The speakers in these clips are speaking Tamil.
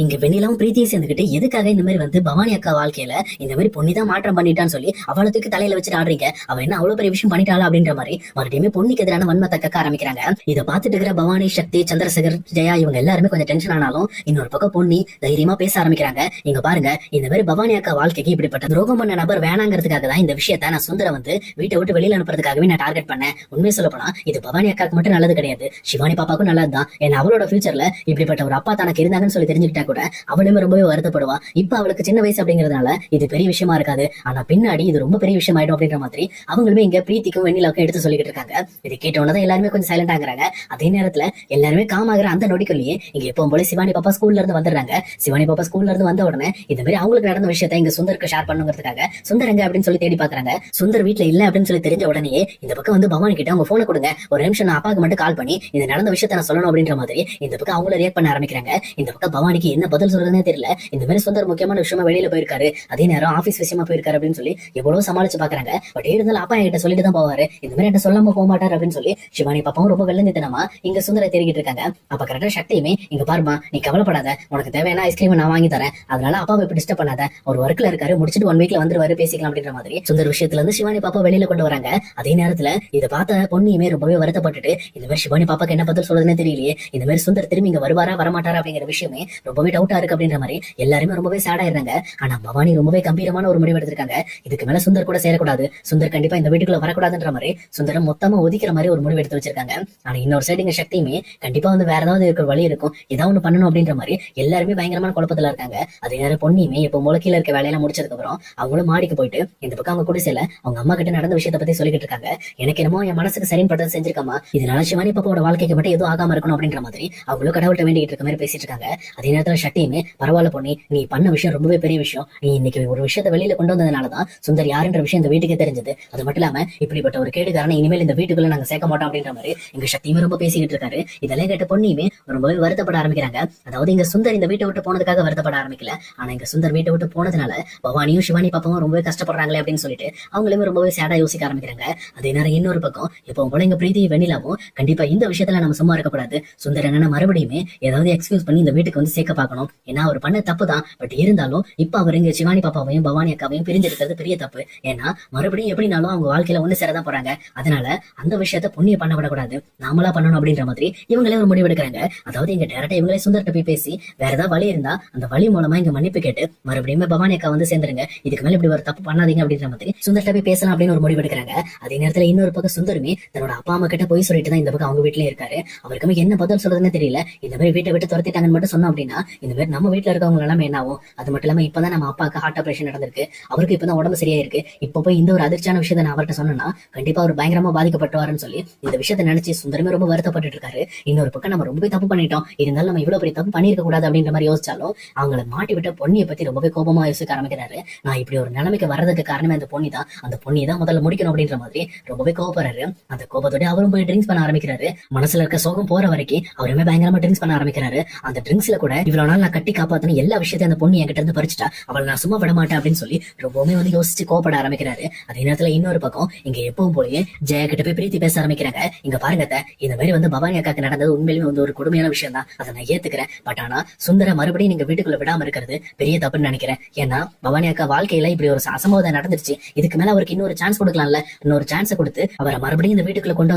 இங்க வெண்ணிலாவும் பிரீத்தியும் சேர்ந்துக்கிட்டு எதுக்காக இந்த மாதிரி வந்து பவானி அக்கா வாழ்க்கையில இந்த மாதிரி பொண்ணி தான் மாற்றம் பண்ணிட்டான்னு சொல்லி அவளுக்கு தலையில வச்சுட்டு ஆடுறீங்க. அவ என்ன அவ்வளவு பெரிய விஷயம் பண்ணிட்டாளா அப்படின்ற மாதிரி மறுபடியும் பொண்ணுக்கு எதிரான வன்மத்தை கக்க ஆரம்பிக்கிறாங்க. இதை பார்த்துட்டு இருக்கிற பவானி, சக்தி, சந்திரசேகர், ஜெயா இவங்க எல்லாருமே கொஞ்சம் டென்ஷன் ஆனாலும் இன்னொரு பக்கம் பொண்ணி தைரியமா பேச ஆரம்பிக்கிறாங்க. இங்க பாருங்க, இந்த மாதிரி பவானி அக்கா வாழ்க்கைக்கு இப்படிப்பட்ட துரோகம் பண்ண நபர் வேணாங்கிறதுக்காக தான் இந்த விஷயத்த நான் சுந்தர வந்து வீட்டை விட்டு வெளியில அனுப்புறதுக்காகவே நான் டார்கெட் பண்ணேன். உண்மையை சொல்ல போனா இது பவானி அக்காக்கு மட்டும் நல்லது கிடையாது, சிவானி பாப்பாக்கும் நல்லதுதான். ஏன்னா அவளோட ஃபியூச்சர்ல இப்படிப்பட்ட ஒரு அப்பா தனக்கு இருந்தாங்கன்னு சொல்லி தெரிஞ்சுக்கிட்டா கூட அவளுமே ரொம்பவே வருத்தப்படுவா. இப்ப அவளுக்கு சின்ன வயசு அப்படிங்கறதுனால இது பெரிய விஷயமா இருக்காது, ஆனா பின்னாடி இது ரொம்ப பெரிய விஷயம் ஆயிடும் அப்படின்ற மாதிரி அவங்களுமே இங்க பிரீத்திக்கும் வெண்ணிலாவுக்கும் எடுத்து சொல்லிக்கிட்டு இருக்காங்க. இது கேட்டோன்னதான் எல்லாருமே கொஞ்சம் சைலண்ட் ஆகுறாங்க. அதே நேரத்துல எல்லாருமே காமாகிற அந்த நொடிக்குள்ளேயே இங்க எப்பவும் போல சிவானி பாப்பா ஸ்கூல்ல இருந்து வந்துடுறாங்க. சிவானி பாப்பா ஸ்கூல்ல இருந்து வந்த உடனே இந்த மாதிரி அவங்களுக்கு நடந்த விஷயத்த இங்க சுந்தருக்கு ஷேர் பண்ணுங்கிறதுக்காக சுந்தர் எங்க அப்படின்னு சொல்லி தேடி பாக்குறாங்க. சுந்தர் வீட்டுல இல்ல அப்படின்னு சொல்லி தெரிஞ்ச உடனே இந்த பக்கம் வந்து பவானி கிட்ட அவங்க போனை கொடுங்க, ஒரு நிமிஷம் நான் அப்பாவுக்கு மட்டும் கால் பண்ணி இந்த நடந்த விஷயத்த நான் சொல்லணும் அப்படின்ற மாதிரி இந்த பக்கம் அவங்கள ரியாக்ட் பண்ண ஆரம்பிக்கிறாங்க. இந்த பக்கம் பவானிக்கு என்ன பதில் சொல்றதுன்னே தெரியல. இந்த மாதிரி சுந்தர் முக்கியமான விஷயமா வெளியில போயிருக்காரு, அதே நேரம் ஆபீஸ் விஷயமா போயிருக்காரு அப்படின்னு சொல்லி எவ்வளவு சமாளிச்சு பாக்குறாங்க. பட் இருந்தாலும் அப்பா என்கிட்ட சொல்லிட்டு தான் போவாரு, இந்த மாதிரி என்கிட்ட சொல்லாம போக மாட்டாரு அப்படின்னு சொல்லி சிவானி பாப்பாவும் ரொம்ப வெள்ளந்தித்தனமா இங்க சுந்தரை தேடிக்கிட்டு இருக்காங்க. அப்ப கரெக்டா சக்தியுமே இங்க பாருமா, நீ கவலைப்படாத, உனக்கு தேவையான ஐஸ்கிரீம் நான் வாங்கி தரேன், அதனால அப்பாவை இப்படி டிஸ்டர்ப் பண்ணாத, ஒரு ஒர்க்ல இருக்காரு, முடிச்சிட்டு 1 வீக்ல வந்துருவாரு, பேசிக்கலாம் அப்படின்ற மாதிரி சுந்தர் விஷயத்துல இருந்து சிவானி பாப்பா வெளியில கொண்டு வராங்க. அதே நேரத்துல இதை பார்த்த பொண்ணியுமே ரொம்பவே வருத்தப்பட்டுட்டு இந்த மாதிரி சிவானி பாப்பாக்கு என்ன பதில் சொல்றதுன்னு தெரியலையே, இந்த மாதிரி சுந்தர் திரும்பி இங்க வருவாரா வரமாட்டாரா அப்படிங்கிற விஷயமே ரொம்பவே டவுட்டா இருக்கு அப்படின்ற மாதிரி எல்லாருமே ரொம்பவே சேடா இருந்தாங்க. ஆனா பவானி ரொம்பவே கம்பீரமான ஒரு முடிவு எடுத்திருக்காங்க. இதுக்கு மேல சுந்தர் கூட சேரக்கூடாது, சுந்தர் கண்டிப்பா இந்த வீட்டுக்குள்ள வரக்கூடாதுன்ற மாதிரி சுந்தரம் மொத்தமா ஒதுக்கிற மாதிரி ஒரு முடிவு எடுத்து வச்சிருக்காங்க. ஆனா இன்னொரு சைடு இங்க சக்தியுமே கண்டிப்பா வந்து வேற ஏதாவது இருக்கிற வழி இருக்கும், ஏதாவது ஒண்ணு பண்ணணும் அப்படின்ற மாதிரி எல்லாருமே பயங்கரமான குழப்பத்துல இருக்காங்க. அதே நேரம் பொண்ணியுமே இப்போ முளக்கில இருக்க வேலையெல்லாம் முடிச்சதுக்கு அப்புறம் அவங்களும் மாடிக்கு போயிட்டு இந்த பக்கம் அவங்க குடிசையில அவங்க அம்மா கிட்ட நடந்த விஷயத்தை பத்தி சொல்லிக்கிட்டு இருக்காங்க. எனக்கு என்னமோ என் மனசுக்கு சரின்னு பட்டது செஞ்சிருக்காமா, இதனால சிவானி பாப்பாவோட வாழ்க்கைக்கு மட்டும் எதுவும் ஆகாம இருக்கணும் அப்படின்ற மாதிரி அவங்களும் கடவுள்கிட்ட வேண்டிட்டு இருக்க மாதிரி பேசிட்டு இருக்காங்க. அதே நேரத்துல சக்தியுமே பரவாயில்ல பொண்ணி, நீ பண்ண விஷயம் ரொம்பவே பெரிய விஷயம், நீ இன்னைக்கு ஒரு விஷயத்தை வெளியில கொண்டு வந்ததுனாலதான் சுந்தர் யாருன்ற விஷயம் இந்த வீட்டுக்கே தெரிஞ்சது, அது மட்டும் இல்லாம இப்படிப்பட்ட ஒரு கேடுகாரனை இனிமேல் இந்த வீட்டுக்குள்ள நாங்க சேர்க்க மாட்டோம் அப்படின்ற மாதிரி எங்க சக்தியுமே ரொம்ப பேசிக்கிட்டு இருக்காரு. இதெல்லாம் கேட்ட பொண்ணியுமே ரொம்பவே வருத்தப்பட ஆரம்பிக்கிறாங்க. அதாவது இங்க சுந்தர் இந்த வீட்டை விட்டு போனதுக்காக வருத்தப்பட ஆரம்பிக்கல, ஆனா இங்க சுந்தர் வீட்டை விட்டு போனதுனால பவானியும் சிவானி பாப்பாவும் ரொம்பவே கஷ்டப்படுறாங்களே அப்படின்னு சொல்லிட்டு அவங்களுமே ரொம்பவே சேடா யோசிக்க ஆரம்பிக்கிறாங்க. அதே நேரம் இன்னொரு பக்கம் இப்போ போல இங்க பிரீத்தி வெண்ணிலாவும் கண்டிப்பா இந்த விஷயத்துல நம்ம சும்மா இருக்கக்கூடாது, சுந்தர் என்னன்னா மறுபடியுமே ஏதாவது எக்ஸ்கியூஸ் பண்ணி இந்த வீட்டுக்கு வந்து சேர்க்க பார்க்கணும், ஏன்னா அவர் பண்ண தப்பு தான், பட் இருந்தாலும் இப்ப அவர் இங்க சிவானி பாப்பாவையும் பவானி அக்காவையும் பிரிஞ்சிருக்கிறது பெரிய தப்பு, ஏன்னா மறுபடியும் எப்படினாலும் அவங்க வாழ்க்கையில ஒண்ணு சேரதான் போறாங்க, அதனால அந்த விஷயத்த புண்ணிய பண்ண விடக்கூடாது, நாமளா பண்ணணும் அப்படின்ற மாதிரி இவங்களே ஒரு முடிவு எடுக்கிறாங்க. அதாவது இங்க டேரக்டா இவங்களே சுந்தர்கிட்ட போய் பேசி வேற ஏதாவது வழி இருந்தா அந்த வழி மூலமா இங்க மன்னிப்பு கேட்டு மறுபடியும் பவானி அக்கா வந்து சேர்ந்துருங்க, இதுக்கு மேல இப்படி ஒரு தப்பு பண்ணாதீங்க அப்படின்ற மாதிரி சுந்தர்கிட்ட போய் பேசலாம் அப்படின்னு ஒரு முடிவு எடுக்கிறாங்க. அதே நேரத்துல இன்னொரு பக்கம் சுந்தருமே தன்னோட அப்பா அம்மா கிட்ட போய் சொல்லிட்டு தான் இந்த பக்கம் அவங்க வீட்லயே இருக்காரு. அவருக்குமே என்ன பதில் சொல்றதுன்னு தெரியல. இந்த மாதிரி வீட்டை விட்டு துரத்திட்டாங்கன்னு மட்டும் சொன்னோம் அப்படின்னா இந்த மாதிரி நம்ம வீட்டுல இருக்கவங்க எல்லாமே என்ன ஆகும், அது மட்டும் இல்லாம இப்பதான் நம்ம அப்பாவுக்கு ஹார்ட் ஆபரேஷன் நடந்திருக்கு, அவருக்கு இப்பதான் உடம்பு சரியா இருக்கு, இப்ப போய் இந்த ஒரு அதிர்ச்சியான விஷயத்தை நான் அவர்கிட்ட சொன்னா கண்டிப்பா அவர் பயங்கரமா பாதிக்கப்பட்டுவாருன்னு சொல்லி இந்த விஷயத்தை நினைச்சு சுந்தரமே ரொம்ப வருத்தப்பட்டு இருக்காரு. இன்னொரு பக்கம் நம்ம ரொம்ப தப்பு பண்ணிட்டோம், இருந்தாலும் நம்ம இவ்வளவு பெரிய தப்பு பண்ணிருக்க கூடாது அப்படின்ற மாதிரி யோசிச்சாலும் அவங்களை மாட்டி விட்ட பொண்ணியை பத்தி ரொம்பவே கோபமா யோசிக்க ஆரம்பிக்கிறாரு. நான் இப்படி ஒரு நிலைமைக்கு வர்றதுக்கு காரணமே அந்த பொண்ணி தான், அந்த பொண்ணி தான் முதல்ல முடிக்கணும் அப்படின்ற மாதிரி ரொம்பவே கோபப்படுறாரு. அந்த கோபத்தோட அவரும் போய் ட்ரிங்க்ஸ் பண்ண ஆரம்பிக்கிறாரு. மனசுல இருக்க சோகம் போற வரைக்கும் அவருமே பயங்கரமா ட்ரிங்க்ஸ் பண்ண ஆரம்பிக்கிறாரு. அந்த ட்ரிங்க்ஸ்ல கூட இவ்வளவு நாள் நான் கட்டி காப்பாத்தணும் எல்லா விஷயத்தையும் அந்த பொண்ணு என்கிட்ட இருந்து பறிச்சுட்டா, அவளை நான் சும்மா விட மாட்டேன் அப்படின்னு சொல்லி ரொம்பவுமே வந்து யோசிச்சு கோபப்பட ஆரம்பிக்கிறாரு. அதே நேரத்துல இன்னொரு பக்கம் இங்க எப்பவும் போலயே ஜெயா கிட்ட போய் பிரீத்தி பேச ஆரம்பிக்கிறாங்க. இங்க பாருங்க, இந்த மாதிரி வந்து பவானி அக்காக்கு நடந்தது உண்மையிலுமே வந்து ஒரு கொடுமையான விஷயம் தான், அதை நான் ஏத்துக்கிறேன், பட் ஆனா சுந்தர மறுபடியும் நீங்க வீட்டுக்குள்ள விடாம இருக்கிறது பெரிய தப்புன்னு நினைக்கிறேன். ஏன்னா பவானி அக்கா வாழ்க்கையில இப்படி ஒரு அசம்பாவிதம் நடந்துருச்சு, இதுக்கு மேல அவருக்கு இன்னொரு சான்ஸ் கொடுக்கலாம்ல, இன்னொரு சான்ஸ் கொடுத்து அவரை மறுபடியும் இந்த வீட்டுக்குள்ள கொண்டு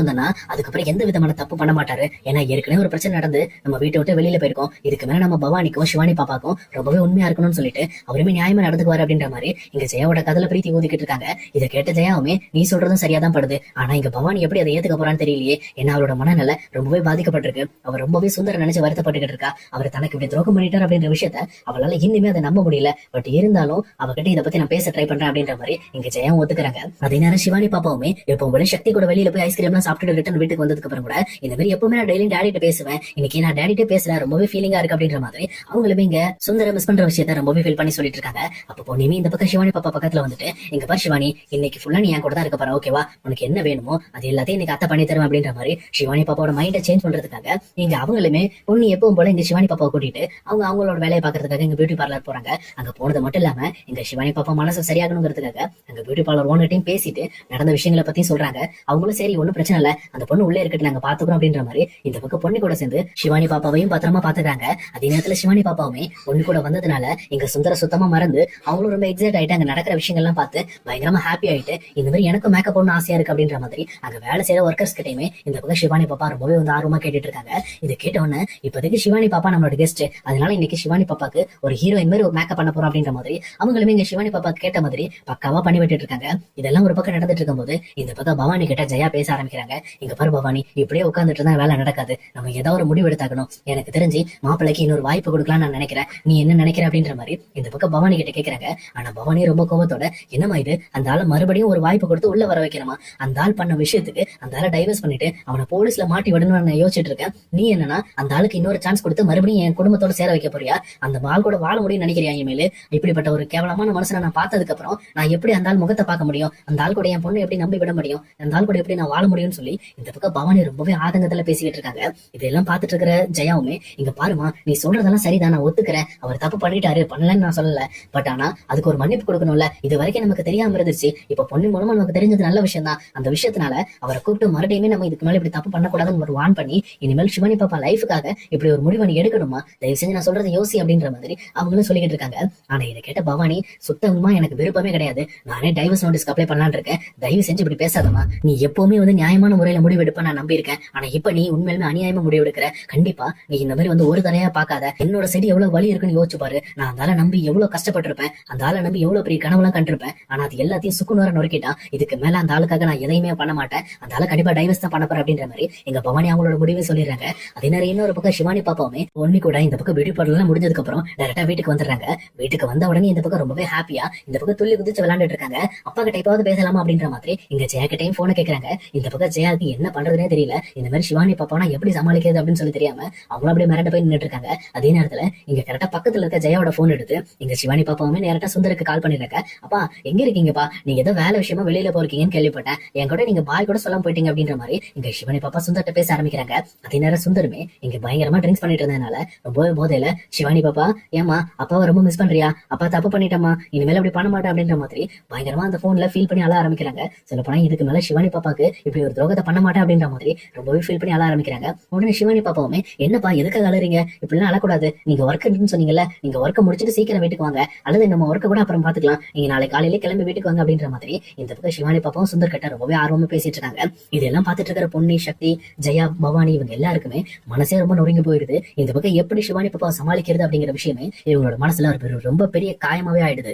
வந்தனா அதுக்கப்புறம் எந்த விதமான தப்பு பண்ண மாட்டாரு. ஏன்னா ஏற்கனவே ஒரு பிரச்சனை நடந்து நம்ம வீட்டை விட்டு வெளியில போயிருக்கோம், இதுக்கு மேல நம்ம பவானிக்கும் சிவானி பாப்பாக்கும் ரொம்பவே உண்மையா இருக்கணும்னு சொல்லிட்டு அவருமே நியாயமா நடந்துக்குவாரு அப்படின்ற மாதிரி இங்க ஜெயாவோட கதல பிரீத்தி ஊதிக்கிட்டு இருக்காங்க. இதை கேட்ட ஜெயாவுமே நீ சொல்றதும் சரியாதான் படுது, ஆனா இங்க பவானி எப்படி அதை ஏத்துக்க போறான்னு தெரியலையே, ஏன்னா அவரோட மனநிலை ரொம்பவே பாதிக்கப்பட்டிருக்கு, அவர் ரொம்பவே சுந்தர நினைச்சு வருத்தப்பட்டுக்கிட்டு இருக்கா, அவர் தனக்கு இப்படி துரோகம் பண்ணிட்டார் அப்படின்ற விஷயத்த அவளால இன்னுமே அதை நம்ப முடியல, பட் இருந்தாலும் அவகிட்ட இதை பத்தி நான் பேச ட்ரை பண்றேன் அப்படின்ற மாதிரி இங்க ஜெயாவும் ஒத்துக்கிறாங்க. அதே நேரம் சிவானி பாப்பாவுமே எப்பவும் சக்தி கூட வெளியில போய் ஐஸ்கிரீம் எல்லாம் சாப்பிட்டு ரிட்டர்ன் வீட்டுக்கு வந்ததுக்கு அப்புறம் கூட இந்த மாதிரி எப்பவுமே நான் டெய்லி டேடிட்ட பேசுவேன், இன்னைக்கு நான் டேடிட்ட பேசுறேன், ரொம்பவே ஃபீலிங்கா இருக்கு அப்படின்ற மாதிரி அவங்களுமே இங்க சுந்தர மிஸ் பண்ற விஷயத்த ரொம்பவே ஃபீல் பண்ணி சொல்லிட்டு இருக்காங்க. அப்போ பொண்ணுமே இந்த பக்கம் சிவானி பாப்பா பக்கத்துல வந்துட்டு இங்க பாரு சிவானி, இன்னைக்கு ஃபுல்லா நீ என் கூட தான் இருக்க போற, ஓகேவா, உனக்கு என்ன வேணுமோ அது எல்லாத்தையும் இன்னைக்கு அத்தை பண்ணி தருவேன் அப்படின்ற மாதிரி சிவானி பாப்பாவோட மைண்டை சேஞ்ச் பண்றதுக்காக இங்க அவங்களுமே பொண்ணு எப்பவும் போல இங்க சிவானி பாப்பாவை கூட்டிட்டு அவங்களோட வேலையை பாக்குறதுக்காக இங்க பியூட்டி பார்லர் போறாங்க. அங்க போனது மட்டும் இல்லாம இங்க சிவானி பாப்பா மனசு சரியாகணுங்கிறதுக்காக அங்க பியூட்டி பார்லர் ஓனர்ட்டையும் பேசிட்டு நடந்த விஷயங்களை பத்தியும் சொல்றாங்க. அவங்களும் சரி ஒன்னும் பிரச்சனை இல்ல, அந்த பொண்ணு உள்ளே இருக்கட்டு நாங்க பாத்துக்கிறோம் அப்படின்ற மாதிரி இந்த பக்கம் பொண்ணு கூட சேர்ந்து சிவானி பாப்பாவையும் பத்திரமா பாத்துக்கிறாங்க. அதே நேரத்துல நேரத்துல சிவானி பாப்பாவுமே பொண்ணு கூட வந்ததுனால இங்க சுந்தர சுத்தமா மறந்து அவங்களும் ரொம்ப எக்ஸைட் ஆயிட்டு அங்க நடக்கிற விஷயங்கள்லாம் பார்த்து பயங்கரமா ஹாப்பி ஆயிட்டு இந்த மாதிரி எனக்கும் மேக்கப் பண்ணணும் ஆசையா இருக்கு அப்படின்ற மாதிரி அங்க வேலை செய்யற ஒர்க்கர்ஸ் கிட்டயுமே இந்த பக்கம் சிவானி பாப்பா ரொம்பவே வந்து ஆர்வமா கேட்டுட்டு இருக்காங்க. இது கேட்ட உடனே இப்போதைக்கு சிவானி பாப்பா நம்மளோட கெஸ்ட், அதனால இன்னைக்கு சிவானி பாப்பாக்கு ஒரு ஹீரோயின் மாதிரி ஒரு மேக்கப் பண்ண போறோம் அப்படின்ற மாதிரி அவங்களுமே இங்க சிவானி பாப்பா கேட்ட மாதிரி பக்காவா பண்ணி விட்டுட்டு இருக்காங்க. இதெல்லாம் ஒரு பக்கம் நடந்துட்டு இருக்கும் போது இந்த பக்கம் பவானி கிட்ட ஜெயா பேச ஆரம்பிக்கிறாங்க. இங்க பாரு பவானி, இப்படியே உட்காந்துட்டு இருந்தா வேலை நடக்காது, நம்ம ஏதாவது ஒரு முடிவு எடுத்தாக்கணும். எனக்கு தெரிஞ்சு மாப்பிள்ளைக்கு இன்னொரு வாய்ப்பு கொடுக்கலாம்னு நான் நினைக்கிறேன், நீ என்ன நினைக்கிற அப்படின்ற மாதிரி இந்த பக்கம் பவானி கிட்ட கேக்குறாங்க. ஆனா பவானி ரொம்ப கோபத்தோட, என்னமா இது, அந்த ஆளை மறுபடியும் ஒரு வாய்ப்பு கொடுத்து உள்ள வர வைக்கணுமா? அந்த ஆள் பண்ண விஷயத்துக்கு அந்த ஆளை டைவர்ஸ் பண்ணிட்டு அவனை போலீஸ்ல மாட்டி விடணும்னு நான் யோசிச்சுட்டு இருக்கேன். நீ என்னன்னா அந்த ஆளுக்கு இன்னொரு சான்ஸ் கொடுத்து மறுபடியும் என் குடும்பத்தோட சேர வைக்க போறியா? அந்த ஆள் கூட வாழ முடியும்னு நினைக்கிறியா? இனிமேல் இப்படிப்பட்ட ஒரு கேவலமான மனுஷனை நான் பார்த்ததுக்கு அப்புறம் நான் எப்படி அந்த ஆள் முகத்தை பார்க்க முடியும்? அந்த ஆள் கூட என் பொண்ணு எப்படி நம்பி விட முடியும்? அந்த ஆள் கூட எப்படி நான் வாழ முடியும்னு சொல்லி இந்த பக்கம் பவானி ரொம்பவே ஆதங்கத்துல பேசிக்கிட்டு இருக்காங்க. இதெல்லாம் பார்த்துட்டு இருக்கிற ஜெயாவுமே, இங்க பாருமா, நீ சொல்றதெல்லாம் சரிதான், நான் ஒத்துக்கிறேன், அவர் தப்பு பண்ணிட்டாரு, பண்ணலன்னு நான் சொல்லல, பட் ஆனா அதுக்கு ஒரு மன்னிப்பு கொடுக்கணும்ல. இது வரைக்கும் நமக்கு தெரியாம இருந்துச்சு, இப்ப பொண்ணு மூலமா நமக்கு தெரிஞ்சது நல்ல விஷயம் தான். அந்த விஷயத்தினால அவரை கூப்பிட்டு மறுபடியுமே நம்ம இதுக்கு மேல இப்படி தப்பு பண்ணக்கூடாதுன்னு ஒரு வான் பண்ணி இனிமேல் சிவானி பாப்பா லைஃபுக்காக இப்படி ஒரு முடிவு நீ எடுக்கணுமா? தயவு செஞ்சு நான் சொல்றது யோசி அப்படின்ற மாதிரி அவங்களும் சொல்லிக்கிட்டு இருக்காங்க. ஆனா இதை கேட்ட பவானி, சுத்தமா எனக்கு விருப்பமே கிடையாது, நானே டைவர்ஸ் நோட்டீஸ் அப்ளை பண்ணலான்னு இருக்கேன், தயவு செஞ்சு இப்படி பேசாதமா. நீ எப்பவுமே வந்து நியாயமான முறையில முடிவு எடுப்ப நான் நம்பி இருக்கேன், ஆனா இப்ப நீ உண்மையிலுமே அநியாயமா முடிவு எடுக்கிற. கண்டிப்பா நீ இந்த மாதிரி வந்து ஒரு தடையா பாக்காத, என்னோட செடி எவ்வளவு வலி இருக்குன்னு யோசிச்சு பாரு. நான் அந்த ஆளை நம்பி எவ்வளவு கஷ்டப்பட்டிருப்பேன், அந்த ஆளை நம்பி எவ்வளவு பெரிய கனவுலாம் கண்டிருப்பேன், ஆனா அது எல்லாத்தையும் சுக்குநூற நொறுக்கிட்டான். இதுக்கு மேல அந்த ஆளுக்காக நான் எதையுமே பண்ண மாட்டேன், அந்த ஆளை கண்டிப்பா டைவர்ஸ் தான் பண்ண போறேன் அப்படின்ற மாதிரி எங்க பவானி அவங்களோட முடிவே சொல்லிடுறாங்க. அதே நேரம் இன்னொரு பக்கம் சிவானி பாப்பாவுமே ஒன்னி கூட இந்த பக்கம் பியூட்டி பார்லர் முடிஞ்சதுக்கு அப்புறம் டைரக்டா வீட்டுக்கு வந்துடுறாங்க. வீட்டுக்கு வந்த உடனே இந்த பக்கம் ரொம்பவே ஹாப்பியா இந்த பக்கம் துள்ளி குதிச்சு விளையாண்டுட்டு இருக்காங்க. அப்பா கிட்ட எப்பயாவது பேசலாமா அப்படின்ற மாதிரி இங்க ஜெயா கிட்டையும் போன கேக்குறாங்க. இந்த பக்கம் ஜெயாக்கு என்ன பண்றதுனே தெரியல, இந்த மாதிரி சிவானி பாப்பானா எப்படி சமாளிக்கிறது அப்படின்னு சொல்லி தெரியாம அவங்களும் அப்படியே மிரண்டு போய் நின்றுட்டு இருக்காங்க. அதே நேரத்துல இங்க கரெக்டா பக்கத்துல இருக்க ஜெயாவோட போன் எடுத்து இங்க சிவானி பாப்பாவுமே நேரட்டா சுந்தருக்கு கால் பண்ணிருக்க. அப்பா எங்க இருக்கீங்கப்பா, நீங்க ஏதோ வேலை விஷயமா வெளியில போறீங்கன்னு கேள்விப்பட்டேன், என் கூட நீங்க பாய் கூட சொல்லாம போயிட்டீங்க அப்படின்ற மாதிரி இங்க சிவானி பாப்பா சுந்தர்கிட்ட பேச ஆரம்பிக்கிறாங்க. அதே நேரம் சுந்தருமே இங்க பயங்கரமா ட்ரிங்க்ஸ் பண்ணிட்டு இருந்ததுனால ரொம்ப போதையில, சிவானி பாப்பா ஏமா அப்பாவை ரொம்ப மிஸ் பண்றியா, அப்பா தப்பு பண்ணிட்டமா, இனிமேல் அப்படி பண்ண மாட்டேன் அப்படின்ற மாதிரி பயங்கரமா அந்த போன்ல ஃபீல் பண்ணி அழ ஆரம்பிக்கிறாங்க. சொல்ல போனா இதுக்கு மேல சிவானி பாப்பாக்கு இப்படி ஒரு துரோகத்தை பண்ண மாட்டேன் அப்படின்ற மாதிரி ரொம்பவே ஃபீல் பண்ணி அழ ஆரம்பிக்கிறாங்க. உடனே சிவானி பாப்பாவுமே, என்னப்பா எதுக்காக அழறீங்க, இப்படிலாம் அழக்கூடாது, நீங்க ஒர்க் இருக்குன்னு சொன்னீங்கல்ல, நீங்க ஒர்க்கை முடிச்சுட்டு சீக்கிரம் வீட்டுக்கு வாங்க, அல்லது நம்ம ஒர்க்கை கூட அப்புறம் பாத்துக்கலாம், நீங்க நாளை காலையில கிளம்பி வீட்டுக்கு வாங்க அப்படின்ற மாதிரி இந்த பக்கம் சிவானி பாப்பாவும் சுந்தர் கிட்ட ரொம்பவே ஆர்வமா பேசிட்டு இருக்காங்க. இதெல்லாம் பார்த்துட்டு இருக்கிற பொன்னி, சக்தி, ஜெயா, பவானி இவங்க எல்லாருக்குமே மனசே ரொம்ப நொறுங்கி போயிருது. இந்த பக்கம் எப்படி சிவானி பாப்பாவை சமாளிக்கிறது அப்படிங்கிற விஷயமே இவங்களோட மனசுல ரொம்ப பெரிய காயமாவே ஆயிடுது.